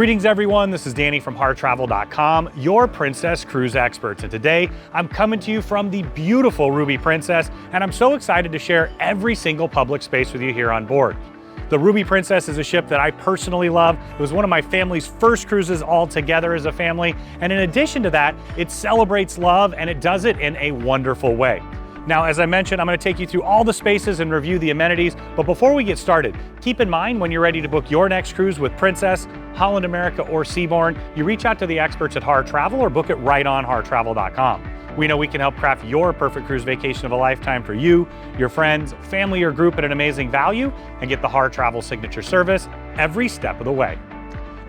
Greetings everyone, this is Danny from HarrTravel.com, your Princess Cruise experts. And today I'm coming to you from the beautiful Ruby Princess, and I'm so excited to share every single public space with you here on board. The Ruby Princess is a ship that I personally love. It was one of my family's first cruises all together as a family. And in addition to that, it celebrates love and it does it in a wonderful way. Now, as I mentioned, I'm going to take you through all the spaces and review the amenities. But before we get started, keep in mind when you're ready to book your next cruise with Princess, Holland America, or Seabourn, you reach out to the experts at Harr Travel or book it right on HarrTravel.com. We know we can help craft your perfect cruise vacation of a lifetime for you, your friends, family, or group at an amazing value, and get the Harr Travel signature service every step of the way.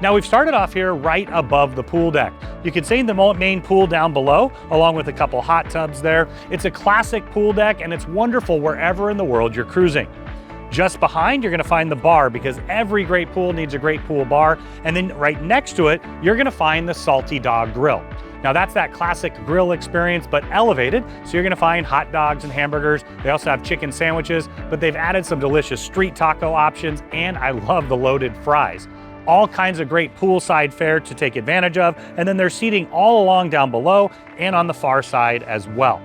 Now, we've started off here right above the pool deck. You can see the main pool down below, along with a couple hot tubs there. It's a classic pool deck, and it's wonderful wherever in the world you're cruising. Just behind, you're gonna find the bar, because every great pool needs a great pool bar. And then right next to it, you're gonna find the Salty Dog Grill. Now that's that classic grill experience, but elevated. So you're gonna find hot dogs and hamburgers. They also have chicken sandwiches, but they've added some delicious street taco options, and I love the loaded fries. All kinds of great poolside fare to take advantage of, and then there's seating all along down below and on the far side as well.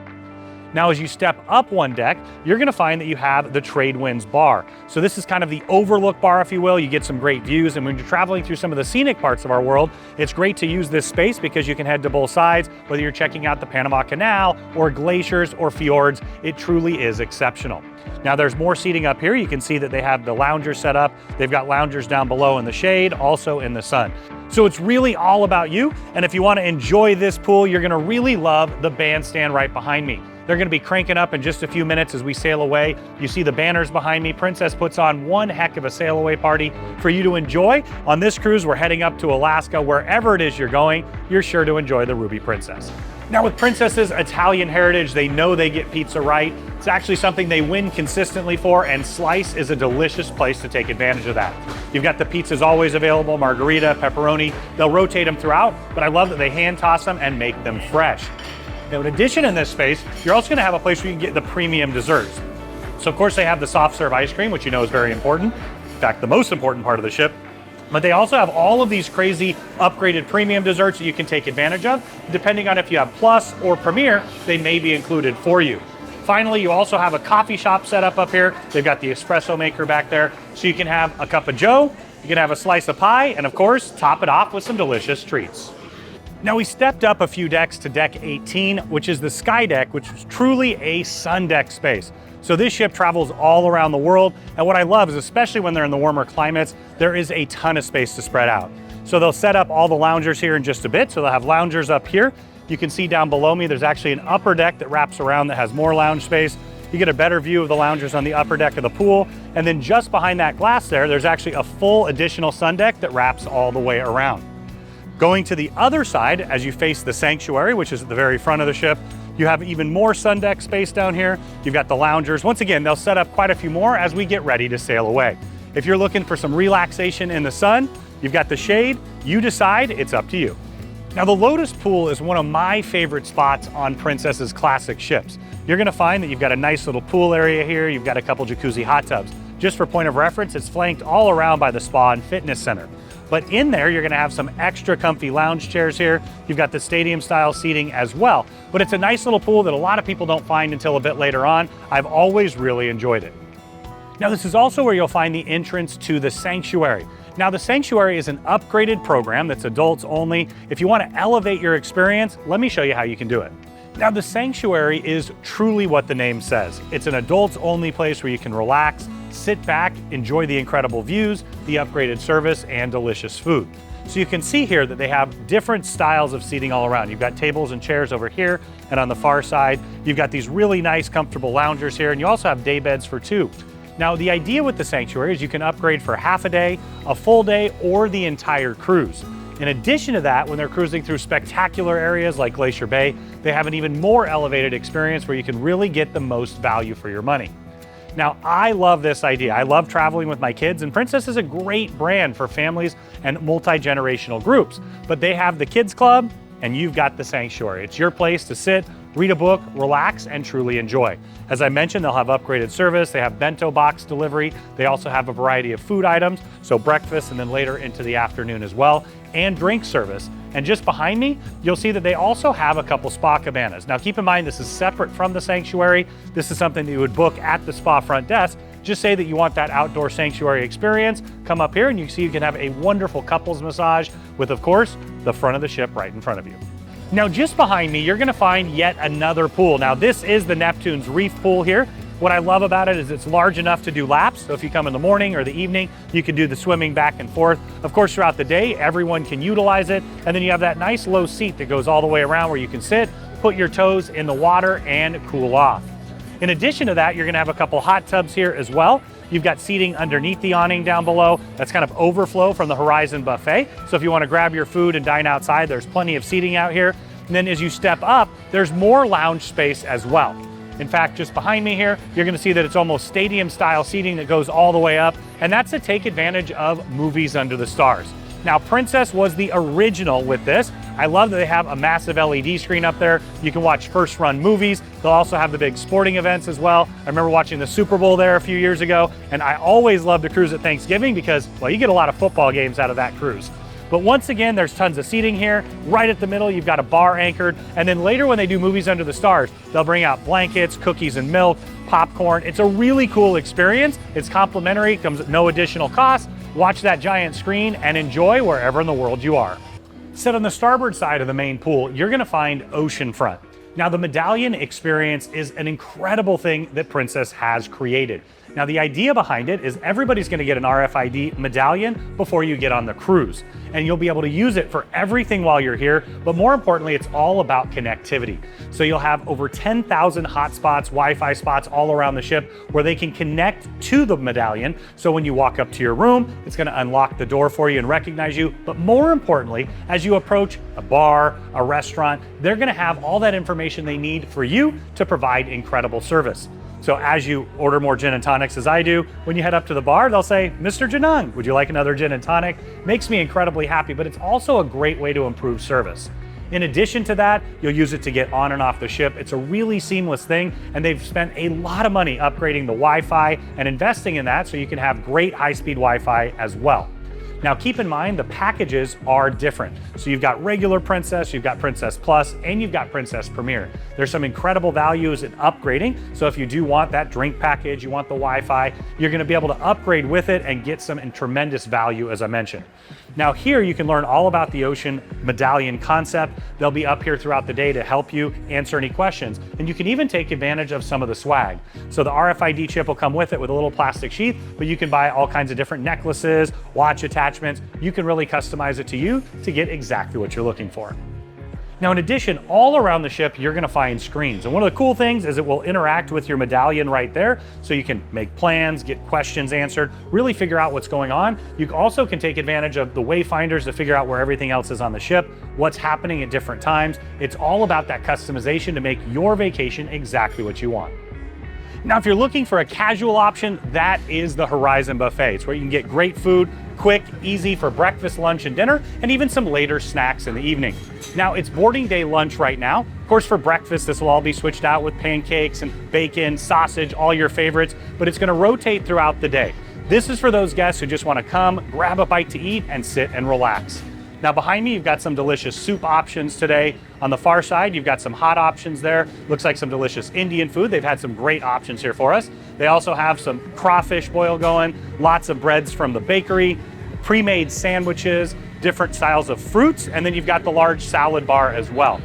Now, as you step up one deck, you're gonna find that you have the Tradewinds Bar. So this is kind of the overlook bar, if you will. You get some great views, and when you're traveling through some of the scenic parts of our world, it's great to use this space because you can head to both sides, whether you're checking out the Panama Canal or glaciers or fjords. It truly is exceptional. Now there's more seating up here. You can see that they have the loungers set up. They've got loungers down below in the shade, also in the sun. So it's really all about you. And if you want to enjoy this pool, you're going to really love the bandstand right behind me. They're going to be cranking up in just a few minutes as we sail away. You see the banners behind me. Princess puts on one heck of a sail away party for you to enjoy. On this cruise, we're heading up to Alaska. Wherever it is you're going, you're sure to enjoy the Ruby Princess. Now, with Princess's Italian heritage, they know they get pizza right. It's actually something they win consistently for, and Slice is a delicious place to take advantage of that. You've got the pizzas always available, margarita, pepperoni. They'll rotate them throughout, but I love that they hand toss them and make them fresh. Now, in addition, in this space, you're also gonna have a place where you can get the premium desserts. So of course they have the soft serve ice cream, which you know is very important. In fact, the most important part of the ship. But they also have all of these crazy upgraded premium desserts that you can take advantage of. Depending on if you have Plus or Premier, they may be included for you. Finally, you also have a coffee shop set up here. They've got the espresso maker back there. So you can have a cup of joe, you can have a slice of pie, and of course, top it off with some delicious treats. Now we stepped up a few decks to deck 18, which is the Sky Deck, which is truly a sun deck space. So this ship travels all around the world, and what I love is, especially when they're in the warmer climates, there is a ton of space to spread out. So they'll set up all the loungers here in just a bit. So they'll have loungers up here. You can see down below me, there's actually an upper deck that wraps around that has more lounge space. You get a better view of the loungers on the upper deck of the pool. And then just behind that glass there's actually a full additional sun deck that wraps all the way around. Going to the other side, as you face the sanctuary, which is at the very front of the ship, you have even more sun deck space down here. You've got the loungers. Once again, they'll set up quite a few more as we get ready to sail away. If you're looking for some relaxation in the sun, you've got the shade. You decide, it's up to you. Now, the Lotus Pool is one of my favorite spots on Princess's classic ships. You're gonna find that you've got a nice little pool area here. You've got a couple jacuzzi hot tubs. Just for point of reference, it's flanked all around by the spa and fitness center. But in there, you're gonna have some extra comfy lounge chairs here. You've got the stadium style seating as well. But it's a nice little pool that a lot of people don't find until a bit later on. I've always really enjoyed it. Now, this is also where you'll find the entrance to the sanctuary. Now, the sanctuary is an upgraded program that's adults only. If you wanna elevate your experience, let me show you how you can do it. Now, the sanctuary is truly what the name says. It's an adults only place where you can relax, sit back, enjoy the incredible views, the upgraded service, and delicious food. So you can see here that they have different styles of seating all around. You've got tables and chairs over here, and on the far side, you've got these really nice, comfortable loungers here, and you also have day beds for two. Now, the idea with the sanctuary is you can upgrade for half a day, a full day, or the entire cruise. In addition to that, when they're cruising through spectacular areas like Glacier Bay, they have an even more elevated experience where you can really get the most value for your money. Now, I love this idea. I love traveling with my kids, and Princess is a great brand for families and multi-generational groups. But they have the kids club, and you've got the sanctuary. It's your place to sit, read a book, relax, and truly enjoy. As I mentioned, they'll have upgraded service. They have bento box delivery. They also have a variety of food items, so breakfast and then later into the afternoon as well, and drink service. And just behind me, you'll see that they also have a couple spa cabanas. Now keep in mind, this is separate from the sanctuary. This is something that you would book at the spa front desk. Just say that you want that outdoor sanctuary experience. Come up here and you see you can have a wonderful couples massage with, of course, the front of the ship right in front of you. Now just behind me, you're gonna find yet another pool. Now this is the Neptune's Reef pool here. What I love about it is it's large enough to do laps. So if you come in the morning or the evening, you can do the swimming back and forth. Of course, throughout the day, everyone can utilize it. And then you have that nice low seat that goes all the way around where you can sit, put your toes in the water and cool off. In addition to that, you're gonna have a couple hot tubs here as well. You've got seating underneath the awning down below. That's kind of overflow from the Horizon buffet. So if you want to grab your food and dine outside, there's plenty of seating out here. And then as you step up, there's more lounge space as well. In fact, just behind me here, you're gonna see that it's almost stadium style seating that goes all the way up. And that's to take advantage of movies under the stars. Now, Princess was the original with this. I love that they have a massive LED screen up there. You can watch first run movies. They'll also have the big sporting events as well. I remember watching the Super Bowl there a few years ago, and I always love to cruise at Thanksgiving because, well, you get a lot of football games out of that cruise. But once again, there's tons of seating here. Right at the middle, you've got a bar anchored. And then later when they do movies under the stars, they'll bring out blankets, cookies and milk, popcorn. It's a really cool experience. It's complimentary, comes at no additional cost. Watch that giant screen and enjoy wherever in the world you are. Set on the starboard side of the main pool, you're gonna find oceanfront. Now the Medallion experience is an incredible thing that Princess has created. Now the idea behind it is everybody's gonna get an RFID medallion before you get on the cruise. And you'll be able to use it for everything while you're here, but more importantly, it's all about connectivity. So you'll have over 10,000 hotspots, Wi-Fi spots all around the ship where they can connect to the medallion. So when you walk up to your room, it's gonna unlock the door for you and recognize you. But more importantly, as you approach a bar, a restaurant, they're gonna have all that information they need for you to provide incredible service. So as you order more gin and tonics as I do, when you head up to the bar, they'll say, Mr. Janung, would you like another gin and tonic? Makes me incredibly happy, but it's also a great way to improve service. In addition to that, you'll use it to get on and off the ship. It's a really seamless thing, and they've spent a lot of money upgrading the Wi-Fi and investing in that so you can have great high-speed Wi-Fi as well. Now keep in mind the packages are different. So you've got regular Princess, you've got Princess Plus, and you've got Princess Premier. There's some incredible values in upgrading. So if you do want that drink package, you want the Wi-Fi, you're gonna be able to upgrade with it and get some tremendous value, as I mentioned. Now here you can learn all about the Ocean Medallion concept. They'll be up here throughout the day to help you answer any questions. And you can even take advantage of some of the swag. So the RFID chip will come with it with a little plastic sheath, but you can buy all kinds of different necklaces, watch attachments. You can really customize it to you to get exactly what you're looking for. Now, in addition, all around the ship, you're gonna find screens. And one of the cool things is it will interact with your medallion right there, so you can make plans, get questions answered, really figure out what's going on. You also can take advantage of the wayfinders to figure out where everything else is on the ship, what's happening at different times. It's all about that customization to make your vacation exactly what you want. Now, if you're looking for a casual option, that is the Horizon Buffet. It's where you can get great food, quick, easy for breakfast, lunch, and dinner, and even some later snacks in the evening. Now, it's boarding day lunch right now. Of course, for breakfast, this will all be switched out with pancakes and bacon, sausage, all your favorites, but it's gonna rotate throughout the day. This is for those guests who just wanna come, grab a bite to eat, and sit and relax. Now behind me, you've got some delicious soup options today. On the far side, you've got some hot options there. Looks like some delicious Indian food. They've had some great options here for us. They also have some crawfish boil going, lots of breads from the bakery, pre-made sandwiches, different styles of fruits, and then you've got the large salad bar as well.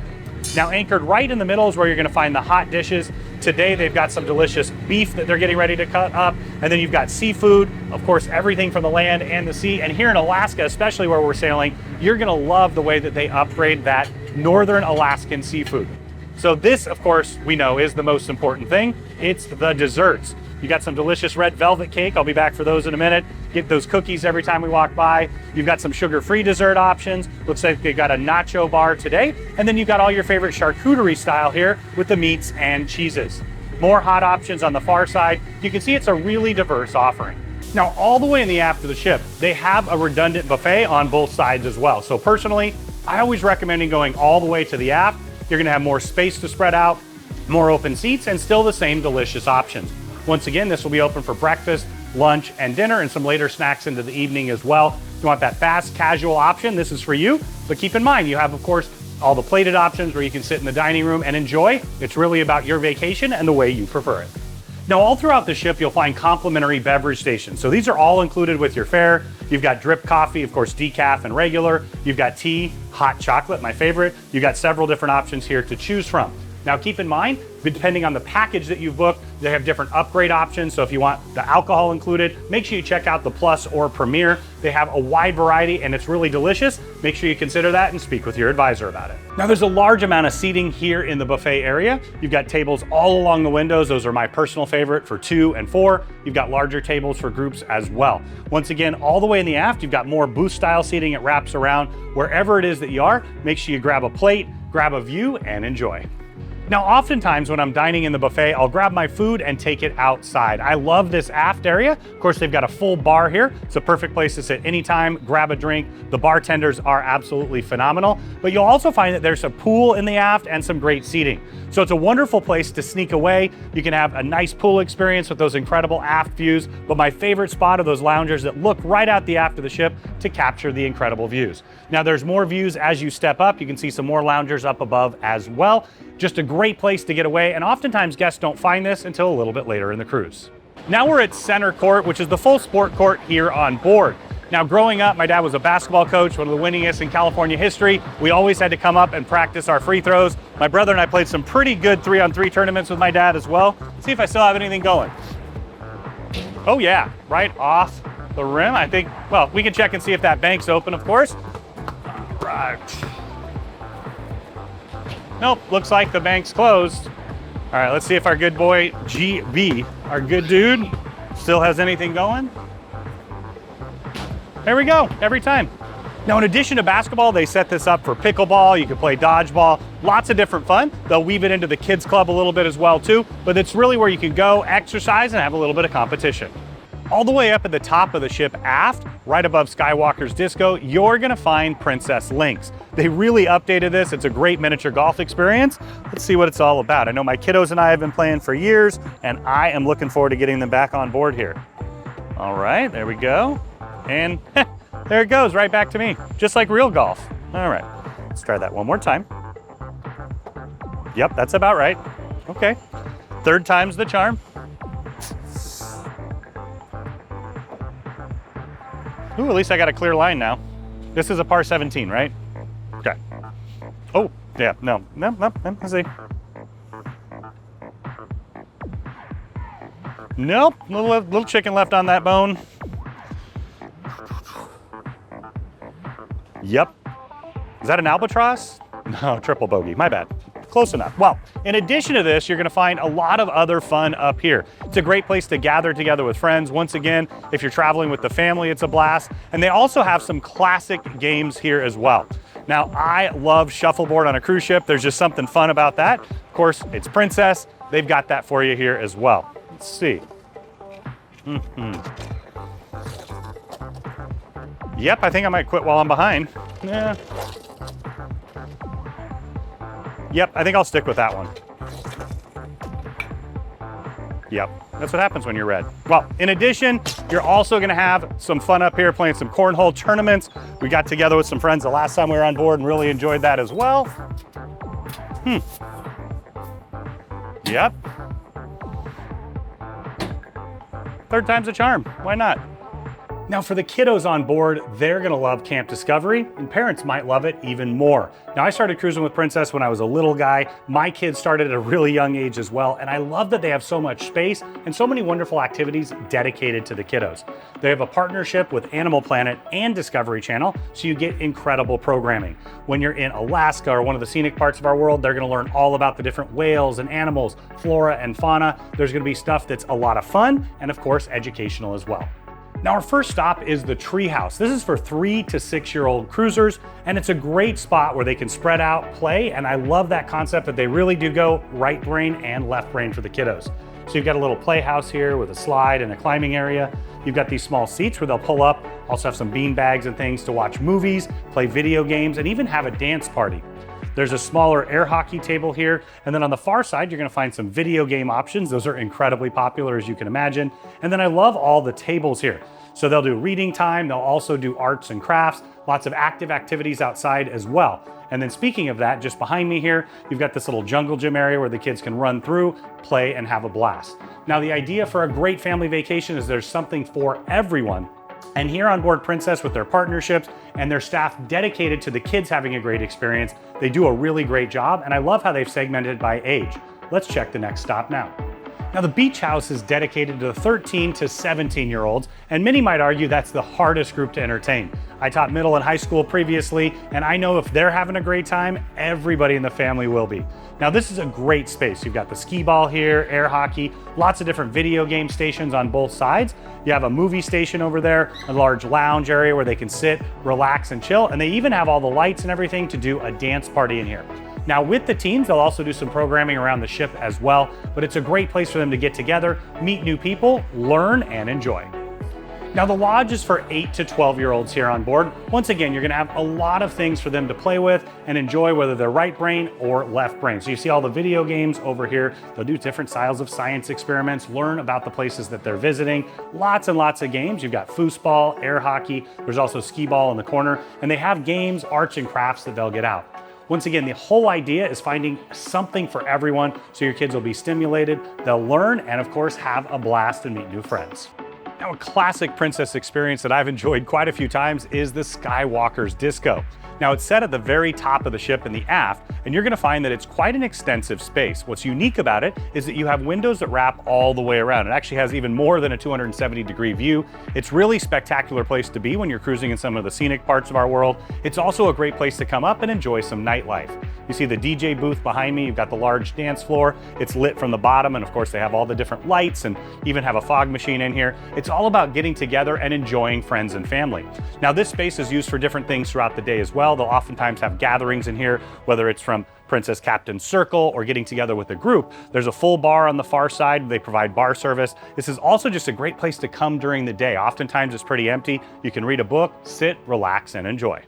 Now anchored right in the middle is where you're gonna find the hot dishes. Today they've got some delicious beef that they're getting ready to cut up, and then you've got seafood, of course everything from the land and the sea. And here in Alaska, especially where we're sailing, you're gonna love the way that they upgrade that northern Alaskan seafood. So this, of course, we know is the most important thing. It's the desserts. You got some delicious red velvet cake. I'll be back for those in a minute. Get those cookies every time we walk by. You've got some sugar-free dessert options. Looks like they've got a nacho bar today. And then you've got all your favorite charcuterie style here with the meats and cheeses. More hot options on the far side. You can see it's a really diverse offering. Now, all the way in the aft of the ship, they have a redundant buffet on both sides as well. So personally, I always recommend going all the way to the aft. you're gonna have more space to spread out, more open seats, and still the same delicious options. Once again, this will be open for breakfast, lunch, and dinner, and some later snacks into the evening as well. If you want that fast, casual option, this is for you. But keep in mind, you have, of course, all the plated options where you can sit in the dining room and enjoy. It's really about your vacation and the way you prefer it. Now, all throughout the ship, you'll find complimentary beverage stations. So these are all included with your fare. You've got drip coffee, of course, decaf and regular. You've got tea, hot chocolate, my favorite. You've got several different options here to choose from. Now, keep in mind, depending on the package that you've booked, they have different upgrade options. So if you want the alcohol included, make sure you check out the Plus or Premier. They have a wide variety and it's really delicious. Make sure you consider that and speak with your advisor about it. Now, there's a large amount of seating here in the buffet area. You've got tables all along the windows. Those are my personal favorite for 2 and 4. You've got larger tables for groups as well. Once again, all the way in the aft, you've got more booth style seating. It wraps around. Wherever it is that you are, make sure you grab a plate, grab a view, and enjoy. Now, oftentimes when I'm dining in the buffet, I'll grab my food and take it outside. I love this aft area. Of course, they've got a full bar here. It's a perfect place to sit anytime, grab a drink. The bartenders are absolutely phenomenal, but you'll also find that there's a pool in the aft and some great seating. So it's a wonderful place to sneak away. You can have a nice pool experience with those incredible aft views, but my favorite spot are those loungers that look right out the aft of the ship to capture the incredible views. Now, there's more views as you step up. You can see some more loungers up above as well. Just a great place to get away, and oftentimes guests don't find this until a little bit later in the cruise. Now we're at Center Court, which is the full sport court here on board. Now, growing up, my dad was a basketball coach, one of the winningest in California history. We always had to come up and practice our free throws. My brother and I played some pretty good 3-on-3 tournaments with my dad as well. See if I still have anything going. Oh yeah, right off the rim. I think, well, we can check and see if that bank's open, of course. Right. Nope, looks like the bank's closed. All right, let's see if our good boy GB, our good dude, still has anything going. There we go, every time. Now, in addition to basketball, they set this up for pickleball. You can play dodgeball, lots of different fun. They'll weave it into the kids club a little bit as well too, but it's really where you can go exercise and have a little bit of competition. All the way up at the top of the ship aft, right above Skywalkers Disco, you're gonna find Princess Links. They really updated this. It's a great miniature golf experience. Let's see what it's all about. I know my kiddos and I have been playing for years, and I am looking forward to getting them back on board here. All right, there we go. And there it goes, right back to me, just like real golf. All right, let's try that one more time. Yep, that's about right. Okay, third time's the charm. Ooh, at least I got a clear line now. This is a par 17, right? Okay. Oh, yeah, no, let's see. Nope, little chicken left on that bone. Yep. Is that an albatross? No, triple bogey, my bad. Close enough. Well, in addition to this, you're gonna find a lot of other fun up here. It's a great place to gather together with friends. Once again, if you're traveling with the family, it's a blast. And they also have some classic games here as well. Now, I love shuffleboard on a cruise ship. There's just something fun about that. Of course, it's Princess. They've got that for you here as well. Let's see. Yep, I think I might quit while I'm behind. Yeah. Yep, I think I'll stick with that one. Yep, that's what happens when you're red. Well, in addition, you're also gonna have some fun up here playing some cornhole tournaments. We got together with some friends the last time we were on board and really enjoyed that as well. Yep. Third time's a charm, why not? Now, for the kiddos on board, they're gonna love Camp Discovery, and parents might love it even more. Now, I started cruising with Princess when I was a little guy. My kids started at a really young age as well, and I love that they have so much space and so many wonderful activities dedicated to the kiddos. They have a partnership with Animal Planet and Discovery Channel, so you get incredible programming. When you're in Alaska or one of the scenic parts of our world, they're gonna learn all about the different whales and animals, flora and fauna. There's gonna be stuff that's a lot of fun and, of course, educational as well. Now, our first stop is the Treehouse. This is for 3 to 6-year-old cruisers, and it's a great spot where they can spread out, play, and I love that concept that they really do go right brain and left brain for the kiddos. So you've got a little playhouse here with a slide and a climbing area. You've got these small seats where they'll pull up, also have some bean bags and things to watch movies, play video games, and even have a dance party. There's a smaller air hockey table here. And then on the far side, you're gonna find some video game options. Those are incredibly popular, as you can imagine. And then I love all the tables here. So they'll do reading time, they'll also do arts and crafts, lots of active activities outside as well. And then speaking of that, just behind me here, you've got this little jungle gym area where the kids can run through, play, and have a blast. Now, the idea for a great family vacation is there's something for everyone. And here on board Princess, with their partnerships and their staff dedicated to the kids having a great experience, they do a really great job, and I love how they've segmented by age. Let's check the next stop now. Now, the beach house is dedicated to the 13 to 17-year-olds, and many might argue that's the hardest group to entertain. I taught middle and high school previously, and I know if they're having a great time, everybody in the family will be. Now, this is a great space. You've got the skee ball here, air hockey, lots of different video game stations on both sides. You have a movie station over there, a large lounge area where they can sit, relax, and chill, and they even have all the lights and everything to do a dance party in here. Now, with the teens, they'll also do some programming around the ship as well, but it's a great place for them to get together, meet new people, learn, and enjoy. Now, the lodge is for 8 to 12-year-olds here on board. Once again, you're gonna have a lot of things for them to play with and enjoy, whether they're right brain or left brain. So you see all the video games over here. They'll do different styles of science experiments, learn about the places that they're visiting. Lots and lots of games. You've got foosball, air hockey. There's also skee ball in the corner, and they have games, arts, and crafts that they'll get out. Once again, the whole idea is finding something for everyone so your kids will be stimulated, they'll learn, and of course have a blast and meet new friends. Now, a classic Princess experience that I've enjoyed quite a few times is the Skywalkers Disco. Now, it's set at the very top of the ship in the aft, and you're gonna find that it's quite an extensive space. What's unique about it is that you have windows that wrap all the way around. It actually has even more than a 270-degree view. It's really a spectacular place to be when you're cruising in some of the scenic parts of our world. It's also a great place to come up and enjoy some nightlife. You see the DJ booth behind me, you've got the large dance floor. It's lit from the bottom, and of course they have all the different lights and even have a fog machine in here. It's all about getting together and enjoying friends and family. Now, this space is used for different things throughout the day as well. They'll oftentimes have gatherings in here, whether it's from Princess Captain's Circle or getting together with a group. There's a full bar on the far side. They provide bar service. This is also just a great place to come during the day. Oftentimes it's pretty empty. You can read a book, sit, relax, and enjoy.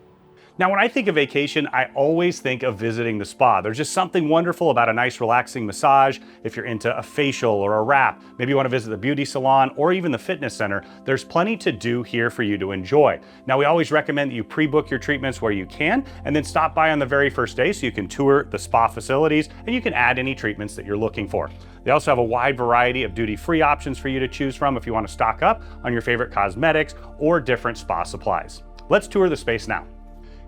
Now, when I think of vacation, I always think of visiting the spa. There's just something wonderful about a nice relaxing massage. If you're into a facial or a wrap, maybe you want to visit the beauty salon or even the fitness center, there's plenty to do here for you to enjoy. Now, we always recommend that you pre-book your treatments where you can, and then stop by on the very first day so you can tour the spa facilities and you can add any treatments that you're looking for. They also have a wide variety of duty-free options for you to choose from if you want to stock up on your favorite cosmetics or different spa supplies. Let's tour the space now.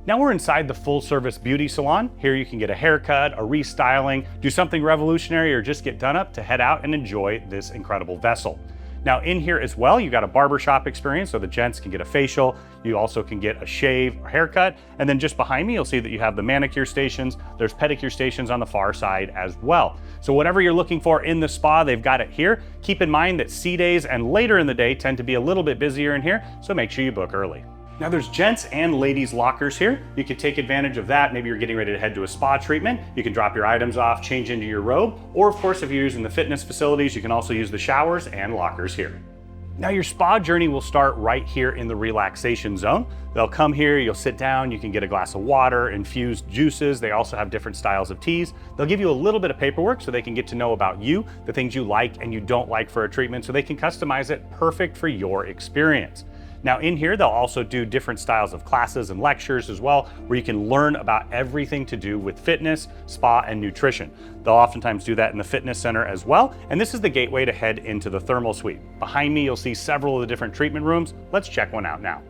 Now we're inside the full-service beauty salon. Here you can get a haircut, a restyling, do something revolutionary, or just get done up to head out and enjoy this incredible vessel. Now in here as well, you got a barbershop experience, so the gents can get a facial. You also can get a shave or haircut. And then just behind me, you'll see that you have the manicure stations. There's pedicure stations on the far side as well. So whatever you're looking for in the spa, they've got it here. Keep in mind that sea days and later in the day tend to be a little bit busier in here, so make sure you book early. Now there's gents and ladies lockers here. You can take advantage of that. Maybe you're getting ready to head to a spa treatment. You can drop your items off, change into your robe, or of course, if you're using the fitness facilities, you can also use the showers and lockers here. Now your spa journey will start right here in the relaxation zone. They'll come here, you'll sit down, you can get a glass of water, infused juices. They also have different styles of teas. They'll give you a little bit of paperwork so they can get to know about you, the things you like and you don't like for a treatment, so they can customize it perfect for your experience. Now in here, they'll also do different styles of classes and lectures as well, where you can learn about everything to do with fitness, spa, and nutrition. They'll oftentimes do that in the fitness center as well. And this is the gateway to head into the thermal suite. Behind me, you'll see several of the different treatment rooms. Let's check one out now.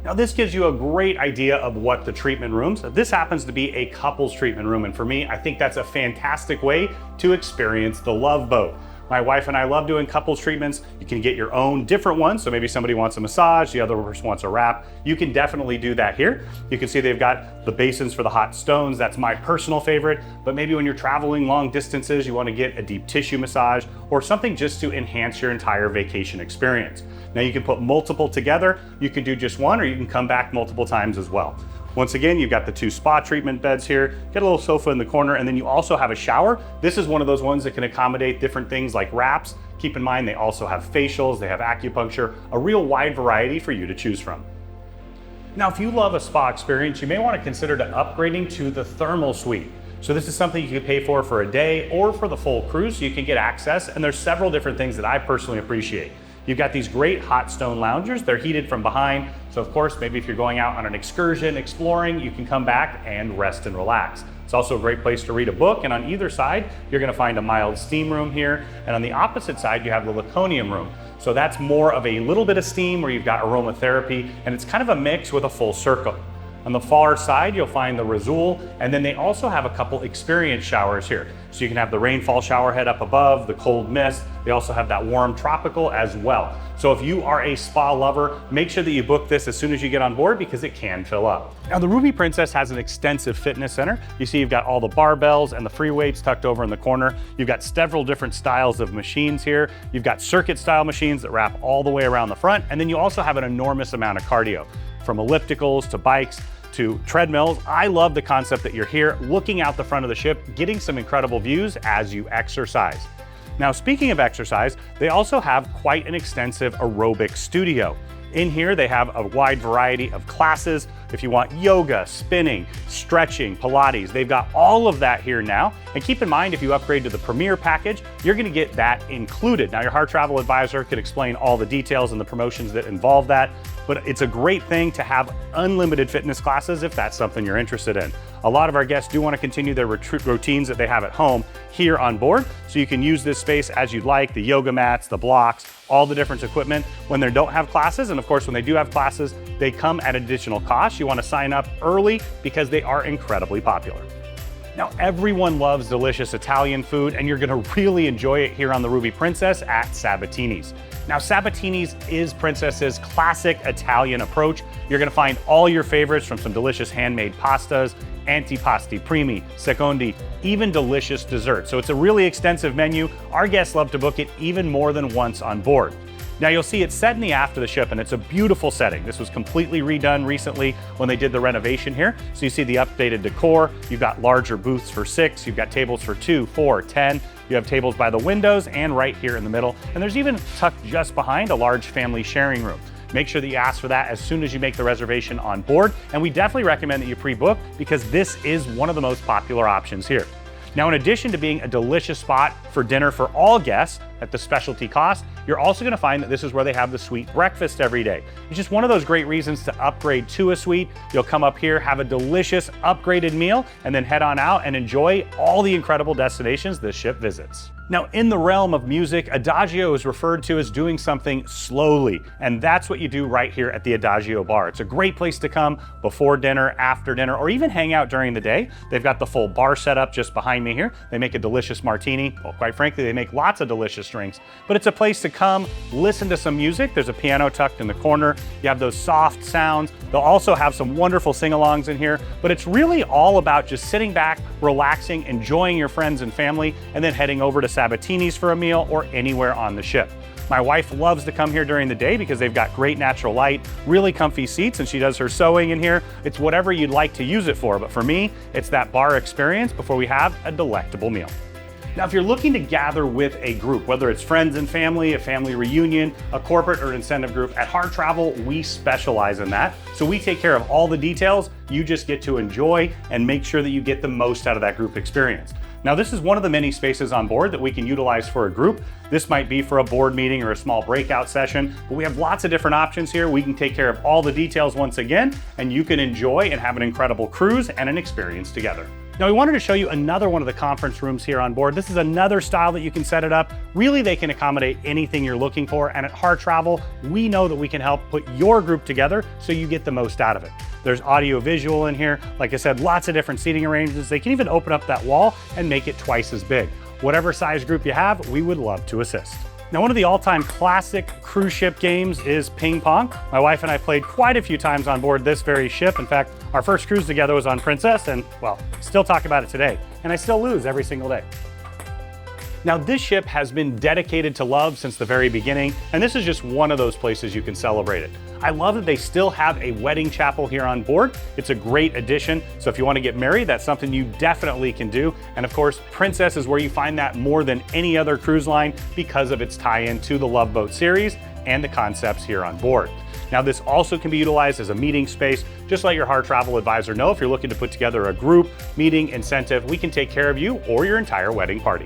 Now this gives you a great idea of what the treatment rooms. This happens to be a couples treatment room, and for me, I think that's a fantastic way to experience the love boat. My wife and I love doing couples treatments. You can get your own different ones. So maybe somebody wants a massage, the other person wants a wrap. You can definitely do that here. You can see they've got the basins for the hot stones. That's my personal favorite. But maybe when you're traveling long distances, you want to get a deep tissue massage or something just to enhance your entire vacation experience. Now you can put multiple together. You can do just one, or you can come back multiple times as well. Once again, you've got the 2 spa treatment beds here, get a little sofa in the corner, and then you also have a shower. This is one of those ones that can accommodate different things like wraps. Keep in mind, they also have facials, they have acupuncture, a real wide variety for you to choose from. Now, if you love a spa experience, you may want to consider upgrading to the thermal suite. So this is something you can pay for a day or for the full cruise, so you can get access. And there's several different things that I personally appreciate. You've got these great hot stone loungers. They're heated from behind. So of course, maybe if you're going out on an excursion, exploring, you can come back and rest and relax. It's also a great place to read a book. And on either side, you're gonna find a mild steam room here. And on the opposite side, you have the Laconium room. So that's more of a little bit of steam where you've got aromatherapy, and it's kind of a mix with a full circle. On the far side, you'll find the Razul, and then they also have a couple experience showers here. So you can have the rainfall shower head up above, the cold mist. They also have that warm tropical as well. So if you are a spa lover, make sure that you book this as soon as you get on board because it can fill up. Now the Ruby Princess has an extensive fitness center. You see you've got all the barbells and the free weights tucked over in the corner. You've got several different styles of machines here. You've got circuit style machines that wrap all the way around the front. And then you also have an enormous amount of cardio, from ellipticals to bikes to treadmills. I love the concept that you're here looking out the front of the ship, getting some incredible views as you exercise. Now, speaking of exercise, they also have quite an extensive aerobic studio. In here, they have a wide variety of classes. If you want yoga, spinning, stretching, Pilates, they've got all of that here now. And keep in mind, if you upgrade to the Premier package, you're gonna get that included. Now, your Harr Travel advisor could explain all the details and the promotions that involve that, but it's a great thing to have unlimited fitness classes if that's something you're interested in. A lot of our guests do want to continue their routines that they have at home here on board, so you can use this space as you'd like, the yoga mats, the blocks, all the different equipment when they don't have classes. And of course, when they do have classes, they come at additional cost. You want to sign up early because they are incredibly popular. Now, everyone loves delicious Italian food, and you're gonna really enjoy it here on the Ruby Princess at Sabatini's. Now, Sabatini's is Princess's classic Italian approach. You're gonna find all your favorites, from some delicious handmade pastas, antipasti, primi, secondi, even delicious desserts. So it's a really extensive menu. Our guests love to book it even more than once on board. Now you'll see it's set in the aft of the ship, and it's a beautiful setting. This was completely redone recently when they did the renovation here. So you see the updated decor. You've got larger booths for 6. You've got tables for 2, 4, 10. You have tables by the windows and right here in the middle. And there's even tucked just behind a large family sharing room. Make sure that you ask for that as soon as you make the reservation on board. And we definitely recommend that you pre-book because this is one of the most popular options here. Now, in addition to being a delicious spot for dinner for all guests at the specialty cost, you're also gonna find that this is where they have the suite breakfast every day. It's just one of those great reasons to upgrade to a suite. You'll come up here, have a delicious upgraded meal, and then head on out and enjoy all the incredible destinations this ship visits. Now, in the realm of music, Adagio is referred to as doing something slowly, and that's what you do right here at the Adagio Bar. It's a great place to come before dinner, after dinner, or even hang out during the day. They've got the full bar set up just behind me here. They make a delicious martini. Well, quite frankly, they make lots of delicious drinks, but it's a place to come, listen to some music. There's a piano tucked in the corner. You have those soft sounds. They'll also have some wonderful sing-alongs in here, but it's really all about just sitting back, relaxing, enjoying your friends and family, and then heading over to Sabatini's for a meal or anywhere on the ship. My wife loves to come here during the day because they've got great natural light, really comfy seats, and she does her sewing in here. It's whatever you'd like to use it for, but for me, it's that bar experience before we have a delectable meal. Now, if you're looking to gather with a group, whether it's friends and family, a family reunion, a corporate or incentive group, at Harr Travel, we specialize in that. So we take care of all the details. You just get to enjoy and make sure that you get the most out of that group experience. Now, this is one of the many spaces on board that we can utilize for a group. This might be for a board meeting or a small breakout session, but we have lots of different options here. We can take care of all the details once again, and you can enjoy and have an incredible cruise and an experience together. Now, we wanted to show you another one of the conference rooms here on board. This is another style that you can set it up. Really, they can accommodate anything you're looking for. And at Harr Travel, we know that we can help put your group together so you get the most out of it. There's audio visual in here. Like I said, lots of different seating arrangements. They can even open up that wall and make it twice as big. Whatever size group you have, we would love to assist. Now, one of the all-time classic cruise ship games is ping pong. My wife and I played quite a few times on board this very ship. In fact, our first cruise together was on Princess, and well, still talk about it today. And I still lose every single day. Now, this ship has been dedicated to love since the very beginning, and this is just one of those places you can celebrate it. I love that they still have a wedding chapel here on board. It's a great addition. So if you want to get married, that's something you definitely can do. And of course, Princess is where you find that more than any other cruise line because of its tie-in to the Love Boat series and the concepts here on board. Now this also can be utilized as a meeting space. Just let your Harr travel advisor know if you're looking to put together a group, meeting, incentive, we can take care of you or your entire wedding party.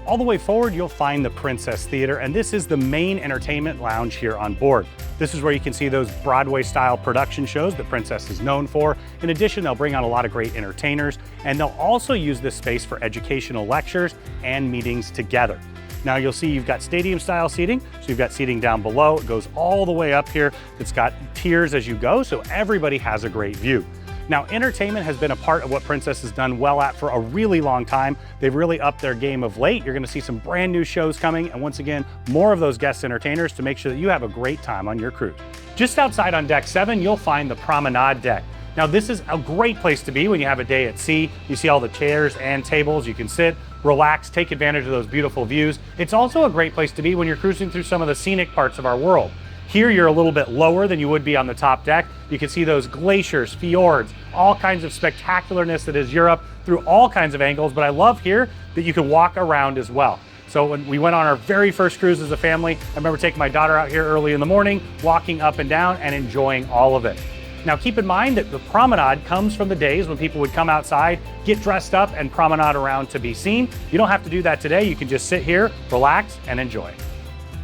All the way forward, you'll find the Princess Theater, and this is the main entertainment lounge here on board. This is where you can see those Broadway-style production shows that Princess is known for. In addition, they'll bring on a lot of great entertainers, and they'll also use this space for educational lectures and meetings together. Now you'll see you've got stadium-style seating, so you've got seating down below. It goes all the way up here. It's got tiers as you go, so everybody has a great view. Now, entertainment has been a part of what Princess has done well at for a really long time. They've really upped their game of late. You're gonna see some brand new shows coming, and once again, more of those guest entertainers to make sure that you have a great time on your cruise. Just outside on deck 7, you'll find the Promenade deck. Now, this is a great place to be when you have a day at sea. You see all the chairs and tables. You can sit, relax, take advantage of those beautiful views. It's also a great place to be when you're cruising through some of the scenic parts of our world. Here, you're a little bit lower than you would be on the top deck. You can see those glaciers, fjords, all kinds of spectacularness that is Europe through all kinds of angles. But I love here that you can walk around as well. So when we went on our very first cruise as a family, I remember taking my daughter out here early in the morning, walking up and down and enjoying all of it. Now keep in mind that the promenade comes from the days when people would come outside, get dressed up and promenade around to be seen. You don't have to do that today. You can just sit here, relax and enjoy.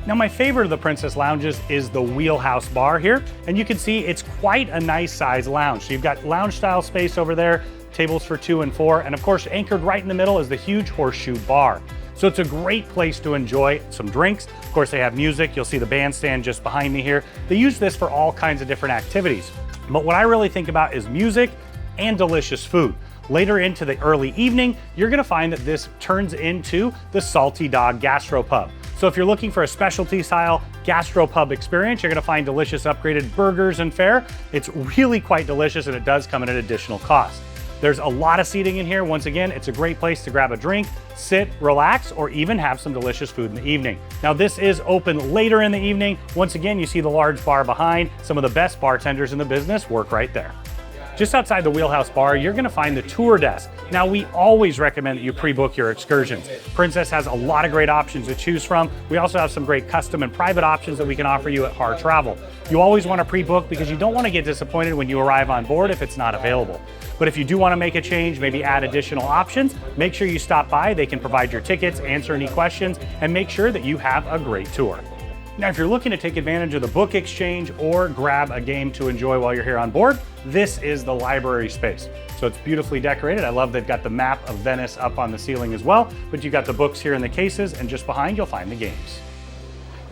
Now my favorite of the Princess lounges is the Wheelhouse Bar here, and you can see it's quite a nice size lounge. So you've got lounge style space over there, tables for 2 and 4, and of course anchored right in the middle is the huge horseshoe bar. So it's a great place to enjoy some drinks. Of course they have music, you'll see the bandstand just behind me here. They use this for all kinds of different activities. But what I really think about is music and delicious food. Later into the early evening, you're gonna find that this turns into the Salty Dog Gastropub. So if you're looking for a specialty style gastropub experience, you're gonna find delicious upgraded burgers and fare. It's really quite delicious and it does come at an additional cost. There's a lot of seating in here. Once again, it's a great place to grab a drink, sit, relax, or even have some delicious food in the evening. Now this is open later in the evening. Once again, you see the large bar behind. Some of the best bartenders in the business work right there. Just outside the Wheelhouse Bar, you're gonna find the tour desk. Now, we always recommend that you pre-book your excursions. Princess has a lot of great options to choose from. We also have some great custom and private options that we can offer you at Harr Travel. You always wanna pre-book because you don't wanna get disappointed when you arrive on board if it's not available. But if you do wanna make a change, maybe add additional options, make sure you stop by. They can provide your tickets, answer any questions, and make sure that you have a great tour. Now, if you're looking to take advantage of the book exchange or grab a game to enjoy while you're here on board, this is the library space. So it's beautifully decorated. I love they've got the map of Venice up on the ceiling as well, but you've got the books here in the cases, and just behind you'll find the games.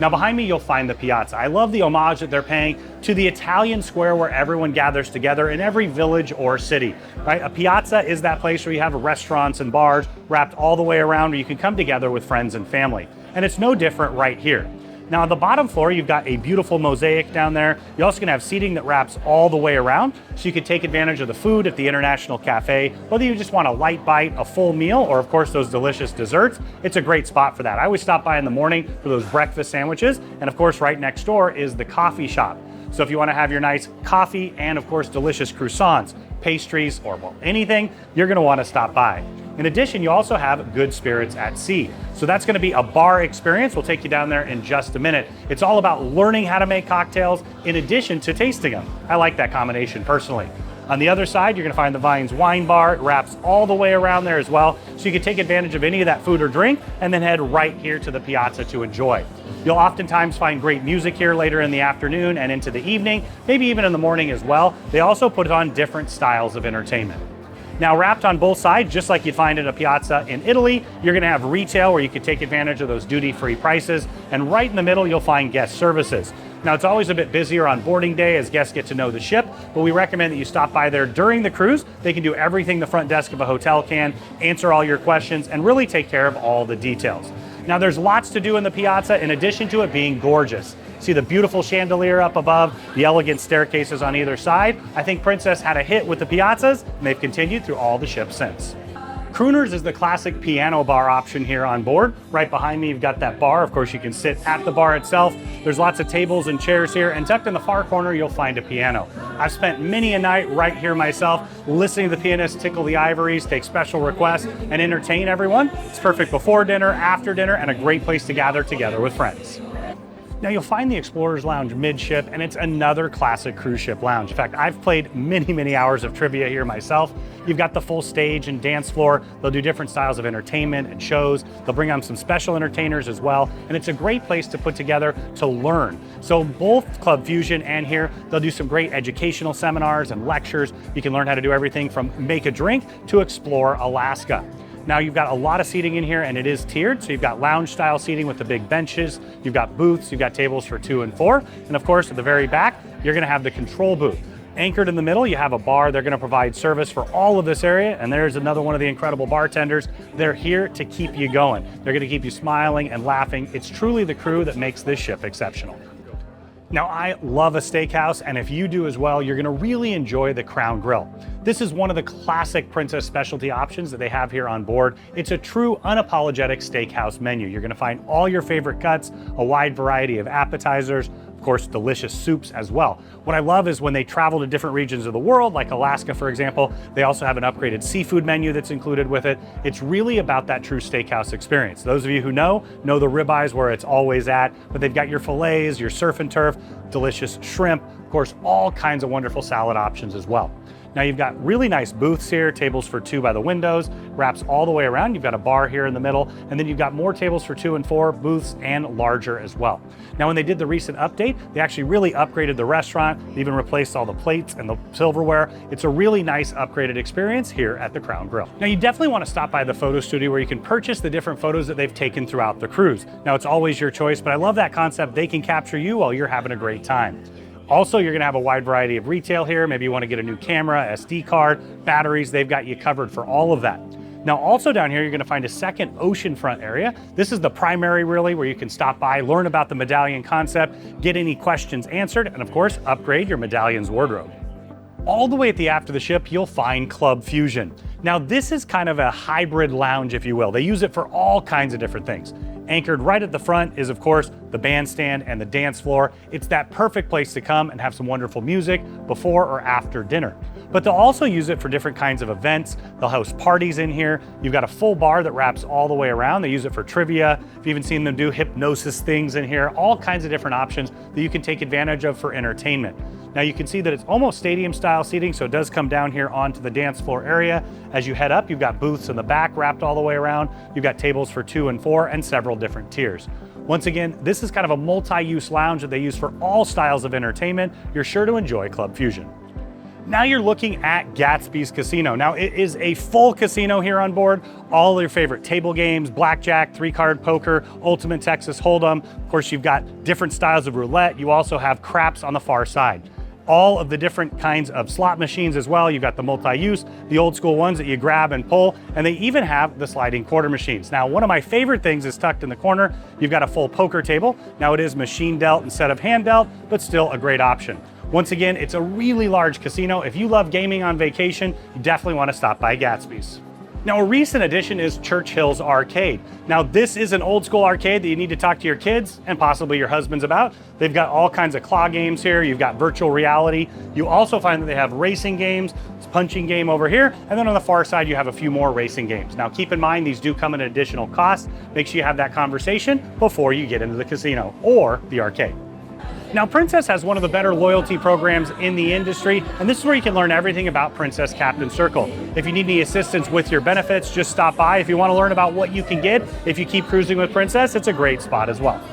Now behind me, you'll find the Piazza. I love the homage that they're paying to the Italian square where everyone gathers together in every village or city, right? A piazza is that place where you have restaurants and bars wrapped all the way around where you can come together with friends and family. And it's no different right here. Now on the bottom floor, you've got a beautiful mosaic down there. You're also gonna have seating that wraps all the way around, so you can take advantage of the food at the International Cafe, whether you just want a light bite, a full meal, or of course those delicious desserts. It's a great spot for that. I always stop by in the morning for those breakfast sandwiches, and of course right next door is the coffee shop. So if you wanna have your nice coffee and of course delicious croissants, pastries, or well, anything, you're gonna wanna stop by. In addition, you also have Good Spirits at Sea. So that's gonna be a bar experience. We'll take you down there in just a minute. It's all about learning how to make cocktails in addition to tasting them. I like that combination personally. On the other side, you're gonna find the Vines Wine Bar. It wraps all the way around there as well. So you can take advantage of any of that food or drink and then head right here to the Piazza to enjoy. You'll oftentimes find great music here later in the afternoon and into the evening, maybe even in the morning as well. They also put on different styles of entertainment. Now wrapped on both sides, just like you'd find at a Piazza in Italy, you're gonna have retail where you can take advantage of those duty-free prices, and right in the middle you'll find guest services. Now it's always a bit busier on boarding day as guests get to know the ship, but we recommend that you stop by there during the cruise. They can do everything the front desk of a hotel can, answer all your questions, and really take care of all the details. Now there's lots to do in the Piazza in addition to it being gorgeous. See the beautiful chandelier up above, the elegant staircases on either side. I think Princess had a hit with the Piazzas, and they've continued through all the ships since. Crooners is the classic piano bar option here on board. Right behind me, you've got that bar. Of course, you can sit at the bar itself. There's lots of tables and chairs here, and tucked in the far corner, you'll find a piano. I've spent many a night right here myself, listening to the pianist tickle the ivories, take special requests, and entertain everyone. It's perfect before dinner, after dinner, and a great place to gather together with friends. Now you'll find the Explorers Lounge midship, and it's another classic cruise ship lounge. In fact, I've played many hours of trivia here myself. You've got the full stage and dance floor. They'll do different styles of entertainment and shows. They'll bring on some special entertainers as well. And it's a great place to put together to learn. So both Club Fusion and here, they'll do some great educational seminars and lectures. You can learn how to do everything from make a drink to explore Alaska. Now you've got a lot of seating in here, and it is tiered. So you've got lounge style seating with the big benches, you've got booths, you've got tables for 2 and 4. And of course, at the very back, you're gonna have the control booth. Anchored in the middle, you have a bar. They're gonna provide service for all of this area. And there's another one of the incredible bartenders. They're here to keep you going. They're gonna keep you smiling and laughing. It's truly the crew that makes this ship exceptional. Now, I love a steakhouse, and if you do as well, you're gonna really enjoy the Crown Grill. This is one of the classic Princess specialty options that they have here on board. It's a true unapologetic steakhouse menu. You're gonna find all your favorite cuts, a wide variety of appetizers, of course, delicious soups as well. What I love is when they travel to different regions of the world, like Alaska, for example, they also have an upgraded seafood menu that's included with it. It's really about that true steakhouse experience. Those of you who know the ribeyes where it's always at, but they've got your fillets, your surf and turf, delicious shrimp, of course, all kinds of wonderful salad options as well. Now you've got really nice booths here, tables for 2 by the windows, wraps all the way around. You've got a bar here in the middle, and then you've got more tables for 2 and 4, booths and larger as well. Now when they did the recent update, they actually really upgraded the restaurant. They even replaced all the plates and the silverware. It's a really nice upgraded experience here at the Crown Grill. Now you definitely want to stop by the photo studio where you can purchase the different photos that they've taken throughout the cruise. Now it's always your choice, but I love that concept. They can capture you while you're having a great time. Also, you're gonna have a wide variety of retail here. Maybe you wanna get a new camera, SD card, batteries, they've got you covered for all of that. Now, also down here, you're gonna find a second oceanfront area. This is the primary, really, where you can stop by, learn about the Medallion concept, get any questions answered, and of course, upgrade your Medallion's wardrobe. All the way at the aft of the ship, you'll find Club Fusion. Now, this is kind of a hybrid lounge, if you will. They use it for all kinds of different things. Anchored right at the front is, of course, the bandstand and the dance floor. It's that perfect place to come and have some wonderful music before or after dinner. But they'll also use it for different kinds of events. They'll host parties in here. You've got a full bar that wraps all the way around. They use it for trivia. You've even seen them do hypnosis things in here, all kinds of different options that you can take advantage of for entertainment. Now you can see that it's almost stadium style seating, so it does come down here onto the dance floor area. As you head up, you've got booths in the back wrapped all the way around. You've got tables for 2 and 4 and several different tiers. Once again, this is kind of a multi-use lounge that they use for all styles of entertainment. You're sure to enjoy Club Fusion. Now you're looking at Gatsby's Casino. Now it is a full casino here on board. All your favorite table games, blackjack, 3-card poker, ultimate Texas Hold'em. Of course, you've got different styles of roulette. You also have craps on the far side. All of the different kinds of slot machines as well. You've got the multi-use, the old school ones that you grab and pull, and they even have the sliding quarter machines. Now, one of my favorite things is tucked in the corner. You've got a full poker table. Now it is machine dealt instead of hand dealt, but still a great option. Once again, it's a really large casino. If you love gaming on vacation, you definitely want to stop by Gatsby's. Now, a recent addition is Churchill's Arcade. Now, this is an old school arcade that you need to talk to your kids and possibly your husbands about. They've got all kinds of claw games here. You've got virtual reality. You also find that they have racing games. It's a punching game over here. And then on the far side, you have a few more racing games. Now, keep in mind, these do come at an additional cost. Make sure you have that conversation before you get into the casino or the arcade. Now, Princess has one of the better loyalty programs in the industry, and this is where you can learn everything about Princess Captain Circle. If you need any assistance with your benefits, just stop by. If you want to learn about what you can get if you keep cruising with Princess, it's a great spot as well.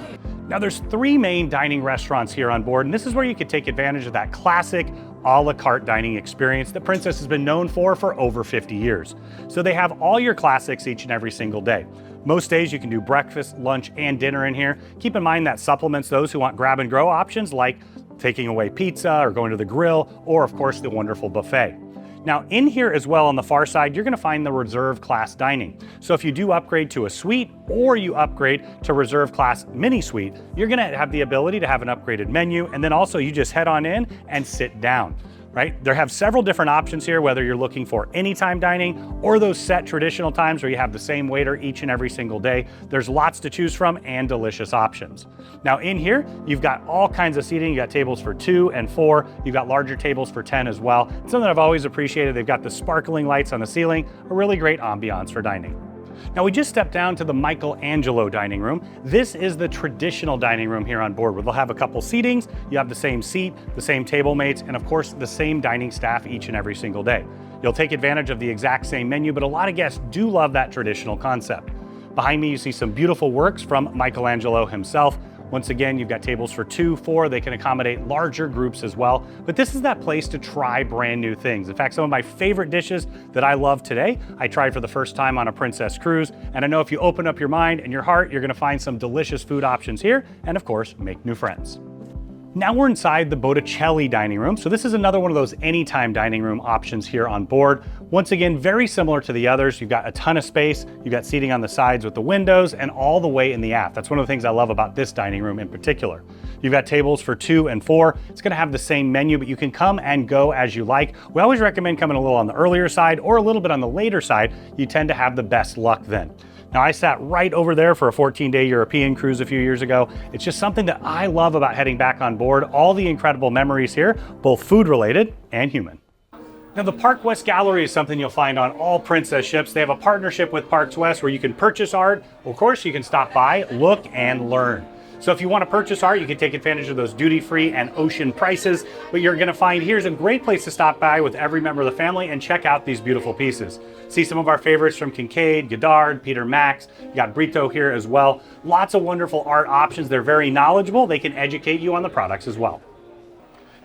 Now, there's 3 main dining restaurants here on board, and this is where you can take advantage of that classic a la carte dining experience that Princess has been known for over 50 years. So they have all your classics each and every single day. Most days you can do breakfast, lunch, and dinner in here. Keep in mind that supplements those who want grab and go options like taking away pizza or going to the grill, or of course the wonderful buffet. Now in here as well on the far side, you're gonna find the reserve class dining. So if you do upgrade to a suite or you upgrade to reserve class mini suite, you're gonna have the ability to have an upgraded menu, and then also you just head on in and sit down. Right? They have several different options here, whether you're looking for anytime dining or those set traditional times where you have the same waiter each and every single day. There's lots to choose from and delicious options. Now in here, you've got all kinds of seating. You got tables for 2 and 4. You've got larger tables for 10 as well. It's something I've always appreciated. They've got the sparkling lights on the ceiling, a really great ambiance for dining. Now we just stepped down to the Michelangelo dining room. This is the traditional dining room here on board, where they'll have a couple seatings, you have the same seat, the same table mates, and of course the same dining staff each and every single day. You'll take advantage of the exact same menu, but a lot of guests do love that traditional concept. Behind me you see some beautiful works from Michelangelo himself. Once again, you've got tables for 2, 4, they can accommodate larger groups as well. But this is that place to try brand new things. In fact, some of my favorite dishes that I love today, I tried for the first time on a Princess cruise. And I know if you open up your mind and your heart, you're gonna find some delicious food options here, and of course, make new friends. Now we're inside the Botticelli dining room. So this is another one of those anytime dining room options here on board. Once again, very similar to the others. You've got a ton of space. You've got seating on the sides with the windows and all the way in the aft. That's one of the things I love about this dining room in particular. You've got tables for 2 and 4. It's gonna have the same menu, but you can come and go as you like. We always recommend coming a little on the earlier side or a little bit on the later side. You tend to have the best luck then. Now I sat right over there for a 14-day European cruise a few years ago. It's just something that I love about heading back on board, all the incredible memories here, both food related and human. Now the Park West Gallery is something you'll find on all Princess ships. They have a partnership with Parks West where you can purchase art. Of course, you can stop by, look, and learn. So if you want to purchase art, you can take advantage of those duty-free and ocean prices. But you're going to find here's a great place to stop by with every member of the family and check out these beautiful pieces. See some of our favorites from Kincaid, Godard, Peter Max. You got Brito here as well. Lots of wonderful art options. They're very knowledgeable. They can educate you on the products as well.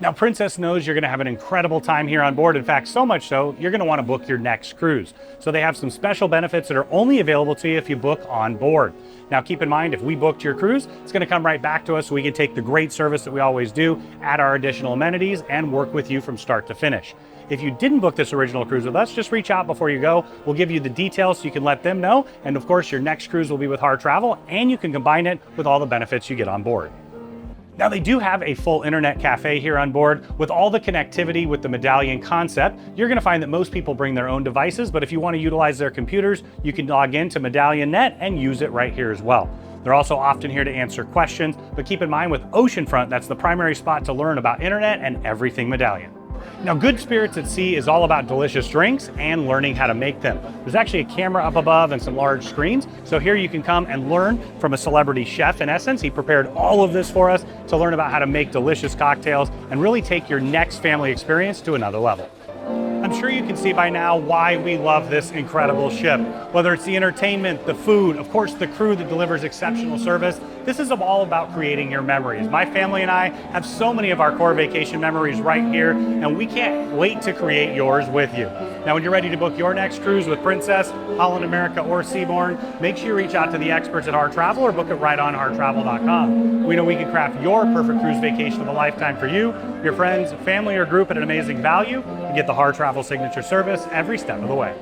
Now, Princess knows you're going to have an incredible time here on board. In fact, so much so, you're going to want to book your next cruise. So they have some special benefits that are only available to you if you book on board. Now, keep in mind, if we booked your cruise, it's going to come right back to us so we can take the great service that we always do, add our additional amenities, and work with you from start to finish. If you didn't book this original cruise with us, just reach out before you go. We'll give you the details so you can let them know. And of course, your next cruise will be with Harr Travel, and you can combine it with all the benefits you get on board. Now they do have a full internet cafe here on board with all the connectivity with the Medallion concept. You're gonna find that most people bring their own devices, but if you wanna utilize their computers, you can log into Medallion Net and use it right here as well. They're also often here to answer questions, but keep in mind with Oceanfront, that's the primary spot to learn about internet and everything Medallion. Now, Good Spirits at Sea is all about delicious drinks and learning how to make them. There's actually a camera up above and some large screens. So here you can come and learn from a celebrity chef. In essence, he prepared all of this for us to learn about how to make delicious cocktails and really take your next family experience to another level. I'm sure you can see by now why we love this incredible ship. Whether it's the entertainment, the food, of course the crew that delivers exceptional service, this is all about creating your memories. My family and I have so many of our core vacation memories right here, and we can't wait to create yours with you. Now when you're ready to book your next cruise with Princess, Holland America, or Seabourn, make sure you reach out to the experts at Harr Travel or book it right on harrtravel.com. We know we can craft your perfect cruise vacation of a lifetime for you, your friends, family, or group at an amazing value, and get the Harr Travel signature service every step of the way.